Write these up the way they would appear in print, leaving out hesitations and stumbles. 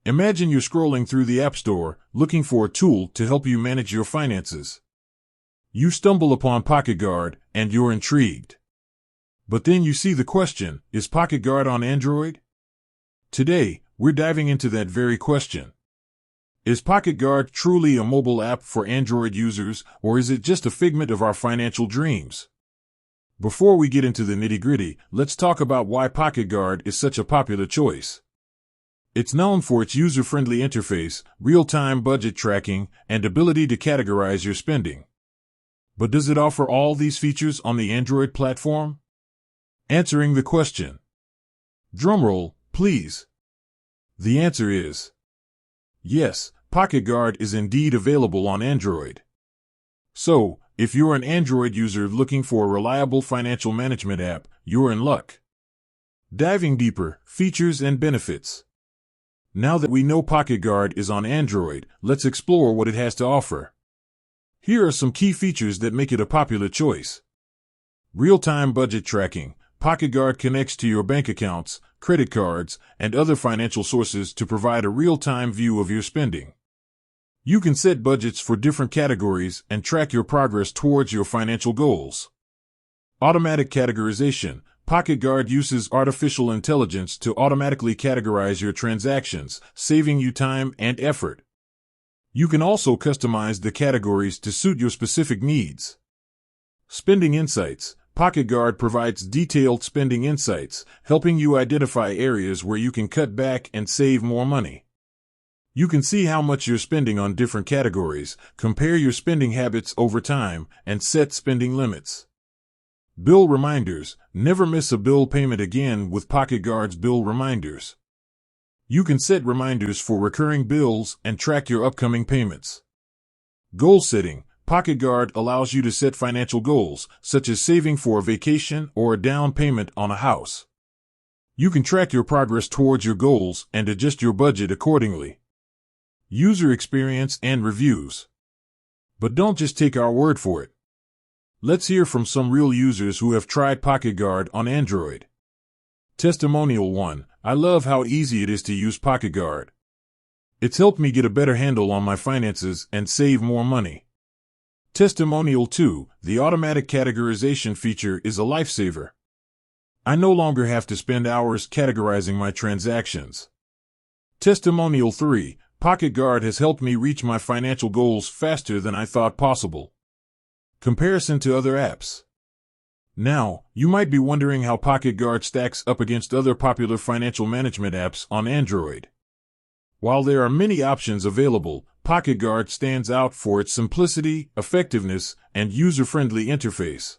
Imagine you're scrolling through the App Store, looking for a tool to help you manage your finances. You stumble upon PocketGuard, and you're intrigued. But then you see the question, is PocketGuard on Android? Today, we're diving into that very question. Is PocketGuard truly a mobile app for Android users, or is it just a figment of our financial dreams? Before we get into the nitty-gritty, let's talk about why PocketGuard is such a popular choice. It's known for its user-friendly interface, real-time budget tracking, and ability to categorize your spending. But does it offer all these features on the Android platform? Answering the question. Drumroll, please. The answer is yes, PocketGuard is indeed available on Android. So, if you're an Android user looking for a reliable financial management app, you're in luck. Diving deeper, features and benefits. Now that we know PocketGuard is on Android, let's explore what it has to offer. Here are some key features that make it a popular choice. Real-time budget tracking. PocketGuard connects to your bank accounts, credit cards, and other financial sources to provide a real-time view of your spending. You can set budgets for different categories and track your progress towards your financial goals. Automatic categorization. PocketGuard uses artificial intelligence to automatically categorize your transactions, saving you time and effort. You can also customize the categories to suit your specific needs. Spending insights. PocketGuard provides detailed spending insights, helping you identify areas where you can cut back and save more money. You can see how much you're spending on different categories, compare your spending habits over time, and set spending limits. Bill reminders. Never miss a bill payment again with PocketGuard's bill reminders. You can set reminders for recurring bills and track your upcoming payments. Goal setting. PocketGuard allows you to set financial goals, such as saving for a vacation or a down payment on a house. You can track your progress towards your goals and adjust your budget accordingly. User experience and reviews. But don't just take our word for it. Let's hear from some real users who have tried PocketGuard on Android. Testimonial 1. I love how easy it is to use PocketGuard. It's helped me get a better handle on my finances and save more money. Testimonial 2. The automatic categorization feature is a lifesaver. I no longer have to spend hours categorizing my transactions. Testimonial 3. PocketGuard has helped me reach my financial goals faster than I thought possible. Comparison to other apps. Now, you might be wondering how PocketGuard stacks up against other popular financial management apps on Android. While there are many options available, PocketGuard stands out for its simplicity, effectiveness, and user-friendly interface.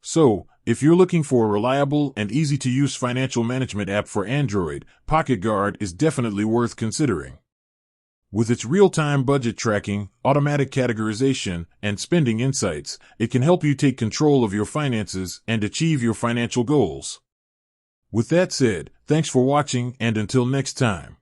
So, if you're looking for a reliable and easy-to-use financial management app for Android, PocketGuard is definitely worth considering. With its real-time budget tracking, automatic categorization, and spending insights, it can help you take control of your finances and achieve your financial goals. With that said, thanks for watching, and until next time.